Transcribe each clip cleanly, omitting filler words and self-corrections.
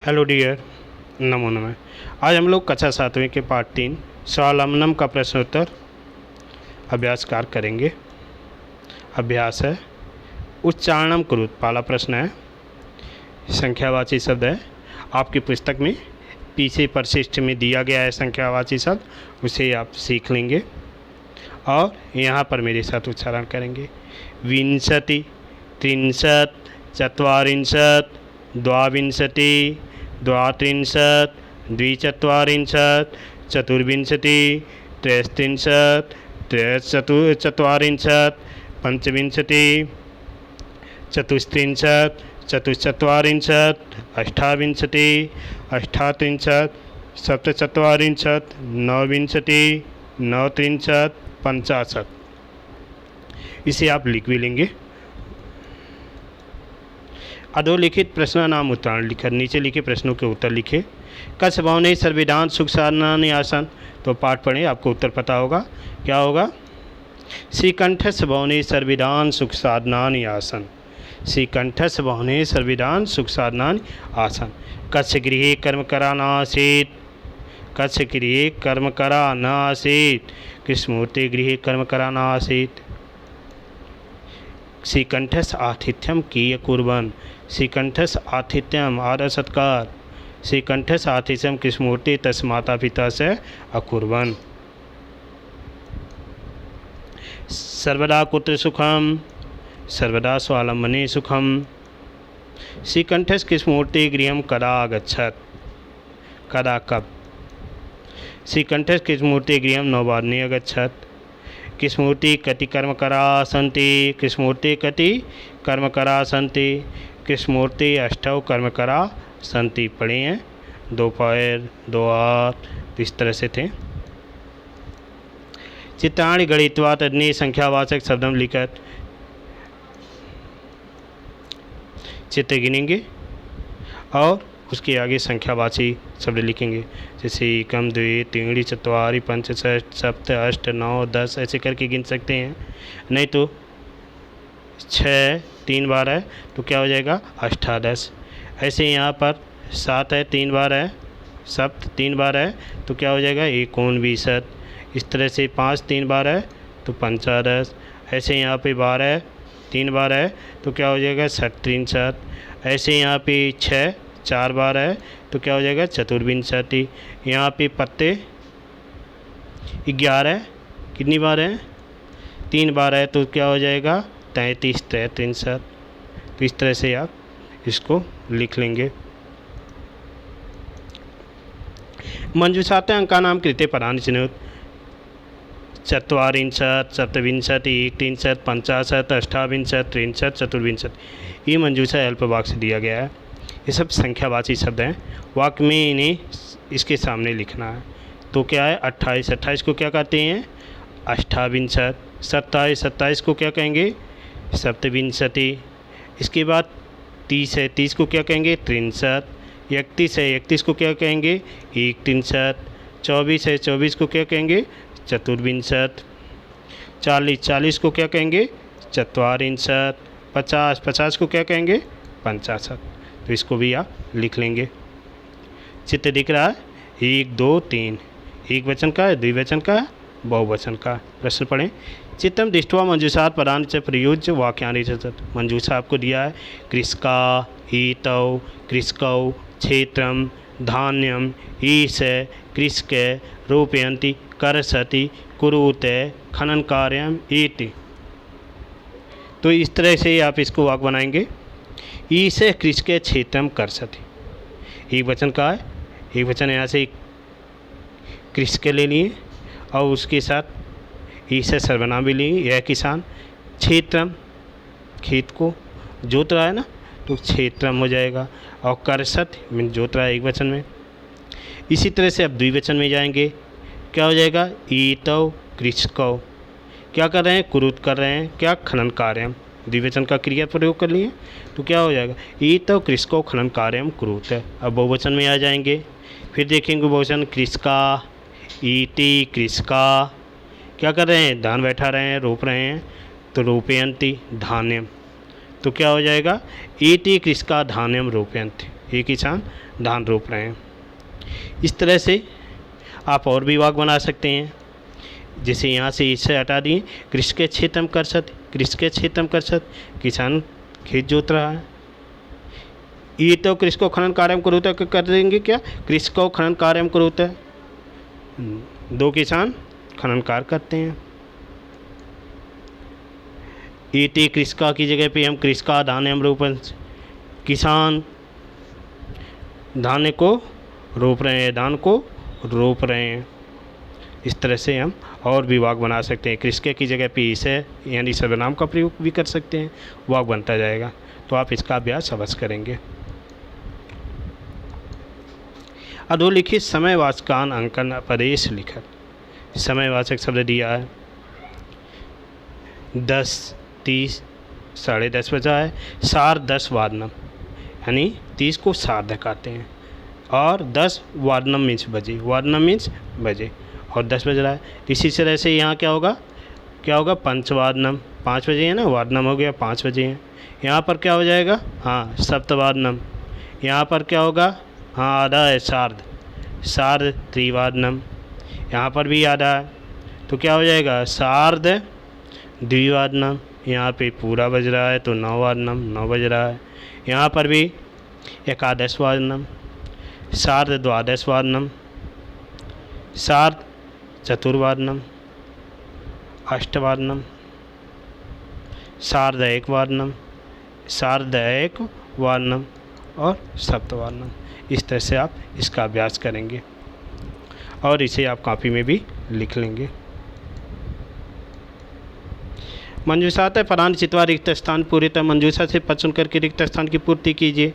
Hello dear, नमो नमः। आज हम लोग कक्षा 7वीं के पाठ 3 स्वावलंबनम का प्रश्नोत्तर अभ्यासकार करेंगे। अभ्यास है उच्चारणम कुरुत। पहला प्रश्न है, संख्यावाची शब्द है, आपकी पुस्तक में पीछे परिशिष्ट में दिया गया है संख्यावाची शब्द, उसे आप सीख लेंगे और यहाँ पर मेरे साथ उच्चारण करेंगे। विंशति, त्रिंशत्, चत्वारिंशत्, द्वाविंशति, द्वात्रिंशत्, द्विचत्वारिंशत्, चतुर्विंशति, त्रयस्त्रिंशत्, त्रयश्चत्वारिंशत्, पंचविंशति, चतुस्त्रिंशत्, चतुश्चत्वारिंशत्, अष्टाविंशति, अष्टात्रिंशत्, सप्तचत्वारिंशत्, नवविंशति, नवत्रिंशत्, पंचाशत्। इसे आप लिख भी लेंगे। अधोलिखित प्रश्न नाम उत्तरण लिखकर नीचे लिखे प्रश्नों के उत्तर लिखे। कछ भवने सर्विदान सुख साधनानि आसन। तो पाठ पढ़ें, आपको उत्तर पता होगा। क्या होगा? श्रीकंठस भवने सर्विदान सुख साधनानि आसन। श्रीकंठस भवने सर्विदान सुख साधनानि आसन। कछ गृहे कर्म करा न आसीत्। कछ गृहे कर्म करा न आसीत्। कृष्णमूर्ति गृहे कर्म करा न आसीत्। श्रीकंठस आतिथ्यम किय कुर्वन्। श्रीकंठस आतिथ्यम आदर सत्कार। श्रीकंठस आतिथ्यम कृष्णमूर्ति तस् माता पिता से अकुर्वन्। सर्वदा कुत्र सुखम। सर्वदा स्वावलंबने सुखम। श्रीकंठस कृष्णमूर्ति गृहम कदा आगच्छत्। कदा कब। श्रीकंठस कृष्णमूर्ति गृहम नववादने अगच्छत्। कृष्णमूर्ति कति कर्मकरा सन्ति। कृष्णमूर्ति कति कर्मकरा सन्ति। कृष्णमूर्ति अष्टौ कर्मकरा सन्ति। पढ़े हैं, 2 पैर 2 हाथ, तो इस तरह से थे। चित्राणि गणित्वा तदनी संख्यावाचक शब्दम लिखत। चित्र गिनेंगे और उसके आगे संख्यावाची शब्द लिखेंगे। जैसे एकम, द्वे, त्रीणि, चत्वारि, पंच, षष्ठ, सप्त, अष्ट, 9, 10 ऐसे करके गिन सकते हैं। नहीं तो 6 3 बार है तो क्या हो जाएगा? अष्टादश। ऐसे यहाँ पर 7 है 3 बार है, सप्त 3 बार है तो क्या हो जाएगा? एकोनविंशत। इस तरह से 5 3 बार है तो पंचादश। ऐसे यहाँ पे 12 3 बार है तो क्या हो जाएगा? षट्त्रिंशत्। ऐसे यहाँ पे 6 4 बार है तो क्या हो जाएगा? चतुर्विंशति। यहाँ पे पत्ते 11 कितनी बार है? 3 बार है तो क्या हो जाएगा? 33 33। तो इस तरह से आप इसको लिख लेंगे। मंजूषाते अंकानां कृते पदानि चिनुत। चत्वारिंशत्, सप्तविंशति, एकत्रिंशत्, पंचाशत्, अष्टाविंशत्, त्रिंशत्, चतुर्विंशत्। ये मंजूषा अल्प वाक्य से दिया गया है। ये सब संख्यावाची शब्द हैं। वाक्य में इन्हें इसके सामने लिखना है। तो क्या है? 28 28 को क्या कहते हैं? अष्टाविंशत्। 27 27 को क्या कहेंगे? सप्तविंशति। इसके बाद 30 है, 30 को क्या कहेंगे? त्रिंशत्। 31 है, 31 को क्या कहेंगे? एकत्रिंशत्। 24 है, 24 को क्या कहेंगे? चतुर्विंशत्। 40 40 को क्या कहेंगे? चत्वारिंशत्। 50 50 को क्या कहेंगे? पंचाशत्। तो इसको भी आप लिख लेंगे। चित्र दिख रहा है? 1 2 3। एक वचन का है, द्विवचन का है, बहुवचन का। प्रश्न पढ़ें। चित्रम दृष्ट्वा मंजूषात् पदानि च प्रयुज्य वाक्यानि रचत। मंजूषा आपको दिया है। कृषका, ईतौ, कृषकौ, क्षेत्रम, धान्यम, ईश, कृषक, रोपयन्ति, कर्षति, कुरुते, खनन कार्यम इति। तो इस तरह से आप इसको वाक्य बनाएंगे। ईश कृषक क्षेत्रम कर्षति। एक वचन का है, एक वचन यहाँ से कृषक ले लिए और उसके साथ ईश सर्वनाम भी लिए। यह किसान। क्षेत्रम, खेत को जोत रहा है ना, तो क्षेत्रम हो जाएगा। और कर्षत मीन जोत रहा है एक वचन में। इसी तरह से अब द्विवचन में जाएंगे। क्या हो जाएगा? ईतौ कृषकौ। क्या कर रहे हैं? कुरुत कर रहे हैं। क्या? खनन कार्यम। द्विवचन का क्रिया प्रयोग कर लिए तो क्या हो जाएगा? ईतौ कृषकौ खनन कार्यम कुरुत। अब बहुवचन में आ जाएंगे। फिर देखेंगे बहुवचन। कृषका, ईति, कृषका। क्या कर रहे हैं? धान बैठा रहे हैं, रोप रहे हैं, तो रोपयन्ति धान्यम। तो क्या हो जाएगा? इति कृषका धान्यम रोपयन्ति। ये किसान धान रोप रहे हैं। इस तरह से आप और भी वाक्य बना सकते हैं। जैसे यहाँ से इसे हटा दिए, कृषि क्षेत्रम कर्षति, कृषि क्षेत्रम कर्षति, किसान खेत जोत रहा है। ये तो कृषि को खनन कार्यम करोता कर देंगे क्या, कृषि को खनन कार्यम करोता है, दो किसान खनन कार्य करते हैं। ईटे कृषिका की जगह पे हम कृषिका धान्यम रोपण, किसान धान्य को रोप रहे हैं, धान को रोप रहे हैं। इस तरह से हम और भी वाक्य बना सकते हैं। कृषि की जगह पे इसे यानी सर्वनाम का प्रयोग भी कर सकते हैं, वाक्य बनता जाएगा। तो आप इसका अभ्यास अवश्य करेंगे। अधोलिखित समयवाचकान अंकन अपदेश लिखत, समयवाचक शब्द दिया है 10, 30, 10:30 बजा है। सार 10 वादनम यानी 30 को सार्ध कहते हैं, और 10 वादनम मीन्स बजे, वादनम मीन्स बजे, और 10 बज रहा है। इसी तरह से यहाँ क्या होगा पंचवादनम, 5 बजे है ना, वादनम हो गया 5 बजे हैं। यहाँ पर क्या हो जाएगा, हाँ सप्तवादनम। यहाँ पर क्या होगा, हाँ आधा है सार्ध त्रिवादनम। यहाँ पर भी आधा है, तो क्या हो जाएगा सार्ध द्विवादनम। यहाँ पे पूरा बज रहा है तो 9 वादनम, 9 बज रहा है। यहाँ पर भी एकादश वादनम, सार्ध द्वादश वादनम, सार्ध चतुर्वादनम, अष्टवादनम, सार्ध एक वादनम, सार्ध एक वादनम और सप्तवादनम। इस तरह से आप इसका अभ्यास करेंगे और इसे आप कॉपी में भी लिख लेंगे। मंजूषातः परान चित्वा रिक्त स्थान पूरितः, मंजूषा से पद सुन करके रिक्त स्थान की पूर्ति कीजिए।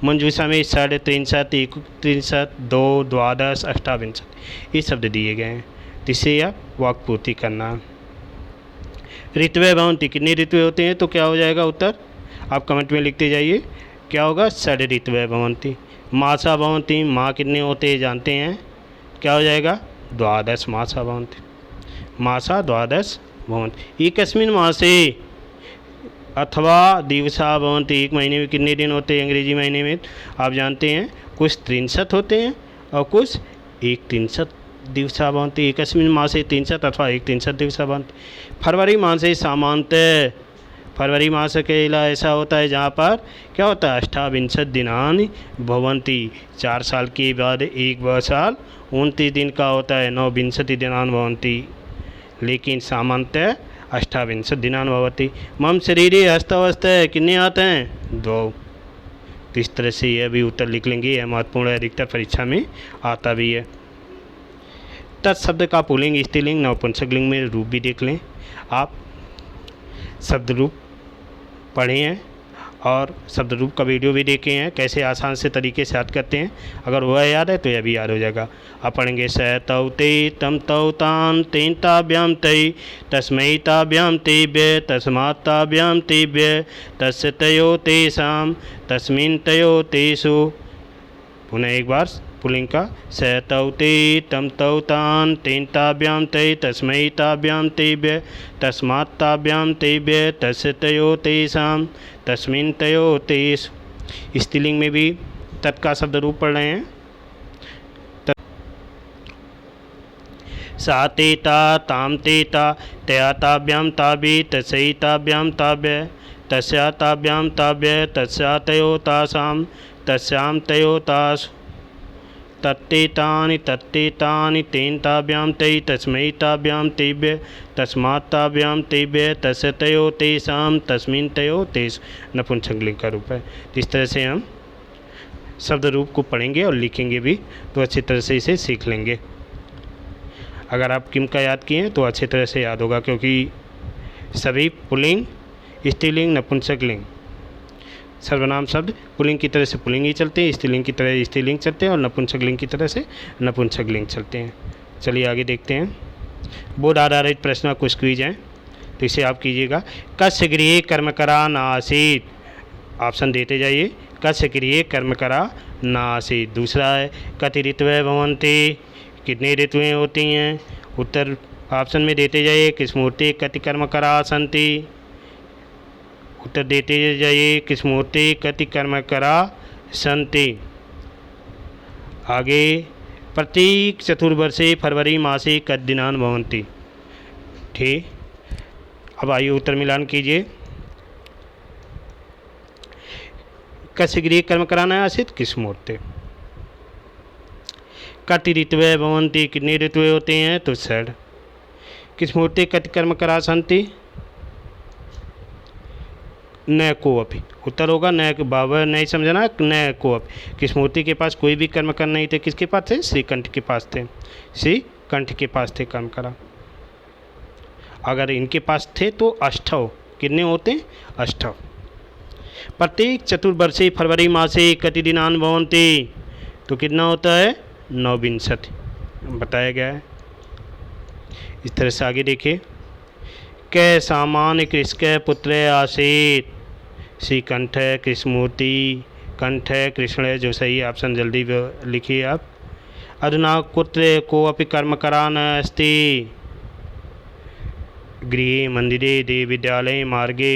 मंजूषा में 33, 31, 2, 12, 28 ये शब्द दिए गए हैं, जिससे आप वाक्य पूर्ति करना। ऋतवे भवन्ति, कितनी ऋतुएं होते हैं, तो क्या हो जाएगा उत्तर, आप कमेंट में लिखते जाइए। क्या होगा, षड ऋतवे भवन्ति। मासा भवन्ति, माह कितने होते हैं जानते हैं, क्या हो जाएगा 12 मासा भवन्ति, मासा 12 भवन्ति। एकस्मिन् मासे अथवा दिवसा भवन्ति, एक महीने में कितने दिन होते हैं, अंग्रेजी महीने में आप जानते हैं कुछ 63 होते हैं और कुछ 1 दिवसा भवन्ति। एकस्मिन् मासे 63 अथवा 1 दिवसा भवन्ति। फरवरी मासे सामान्यतः, फरवरी मास के अलावा ऐसा होता है जहाँ पर क्या होता है 28 दिनानि भवन्ति, 4 साल के बाद एक साल 29 दिन का होता है, 29 दिनानि भवन्ति, लेकिन सामान्यतः 28 दिनानि भवति। मम शरीरे हस्तवस्तः, कितने आते हैं 2। तो इस तरह से यह भी उत्तर लिख लेंगे, यह महत्वपूर्ण है, अधिकतर परीक्षा में आता भी है। तत्शब्द का पुल्लिंग स्त्रीलिंग नपुंसकलिंग में रूप भी देख लें। आप शब्द रूप पढ़े हैं और शब्द रूप का वीडियो भी देखे हैं, कैसे आसान से तरीके से याद करते हैं। अगर वह याद है तो यह भी याद हो जाएगा। आप पढ़ेंगे स तौ ते तम तौ तान तेन ताभ्याम तै तस्मै ताभ्याम तेभ्य तस्मात् ताभ्याम तेभ्य तस्य तयो तेषां तस्मिन् तयो तेषु। पुनः एक बार पुल्लिंग का, स तौ ते तम तौ तान तेन ताभ्याम तै तस्मै ताभ्याम तेभ्य तस्मात् ताभ्याम तेभ्य तस्य तयो तेषां तस्मिन् तयो तेषु। स्त्रीलिंग में भी तत् का शब्द रूप पढ़ रहे हैं। सा ते ता ताम ते ता तया ताभ्याम ताभि तस्यै ताभ्याम ताभ्य तस्या ताभ्याम ताभ्य तस्या तयो तासां तस्यां तयो तासु। तत्ते तानि तेन ताभ्याम तै तस्मै ताभ्याम तेभ्य तस्मात् ताभ्याम तेभ्य तस्य तयो तेषां तस्मिन् तयो तेषु। नपुंसकलिंग का रूप है। इस तरह से हम शब्द रूप को पढ़ेंगे और लिखेंगे भी, तो अच्छी तरह से इसे सीख लेंगे। अगर आप किम का याद किए तो अच्छी तरह से याद होगा, क्योंकि सभी पुल्लिंग स्त्रीलिंग नपुंसकलिंग सर्वनाम शब्द पुल्लिंग की तरह से पुल्लिंग ही चलते हैं, स्त्रीलिंग की तरह स्त्रीलिंग चलते हैं और नपुंसकलिंग की तरह से नपुंसकलिंग चलते हैं। चलिए आगे देखते हैं। बोर्ड आधारित प्रश्न कुछ क्विज हैं, तो इसे आप कीजिएगा। कस्य गृहे कर्मकरा न आसीत्, ऑप्शन देते जाइए। कस्य गृहे कर्मकरा न आसीत्। दूसरा है कति ऋतवः भवन्ति, कितनी ऋतुएँ होती हैं। उत्तर ऑप्शन में देते जाइए। किस्मूर्ते कति कर्मकरा सन्ति, उत्तर देते जाइए। किस्मूर्ते कति कर्मकरा सन्ति। आगे प्रत्येक चतुर्वर्षे फरवरी मासे कति दिनानि भवन्ति। ठीक, अब आइए उत्तर मिलान कीजिए। कस्य गृहे कर्मकरान् आसीत्? कृष्णमूर्ते। कति ऋतवः भवन्ति? कितने ऋतु होते हैं? तो षड्। कृष्णमूर्ते कति कर्मकरा सन्ति? न कोऽपि। उत्तर होगा न। बाबा नहीं समझना, न कोऽपि। कृष्णमूर्ति के पास कोई भी कर्मकर नहीं थे। किसके पास थे? श्रीकंठ के पास थे। श्रीकंठ के पास थे कर्मकरा। अगर इनके पास थे तो अष्टौ। कितने होते हैं? अष्टौ। प्रत्येक चतुर्वर्षे फरवरी मासे कति दिनानि भवन्ति? तो कितना होता है? 29 बताया गया है। इस तरह से आगे देखिए। कै सामान्य कृषक पुत्र आसीत्? श्रीकंठ, कृष्णमूर्ति, कंठ, कृष्ण। जो सही ऑप्शन जल्दी लिखिए आप। अधुना कुत्र कोऽपि कर्मकरा न अस्ति? गृहे, मंदिरे, देव विद्यालये, मार्गे।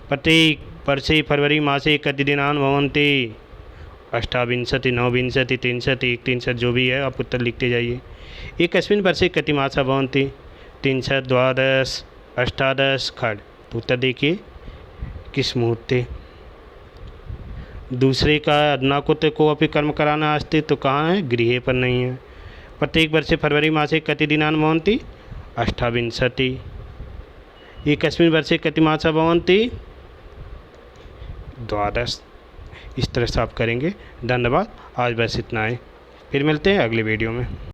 प्रत्येक वर्षे फरवरी मासे कति दिनानि भवन्ति? 28, 29, 30, 31, जो भी है आप उत्तर लिखते जाइए। एकस्मिन् वर्षे कति मासा भवन्ति? 3, 12, 18 खड्। तो उत्तर देखिए कृष्णमूर्ते। दूसरे का अधुना कुत्र कोऽपि कर्मकरान् अस्ति? तो कहाँ है? गृहे पर नहीं है। प्रत्येक वर्षे फरवरी मासे कति दिनानि भवन्ति? 28। एकस्मिन् वर्षे कति मासा भवन्ति? 12। इस तरह से आप करेंगे। धन्यवाद। आज बस इतना है, फिर मिलते हैं अगले वीडियो में।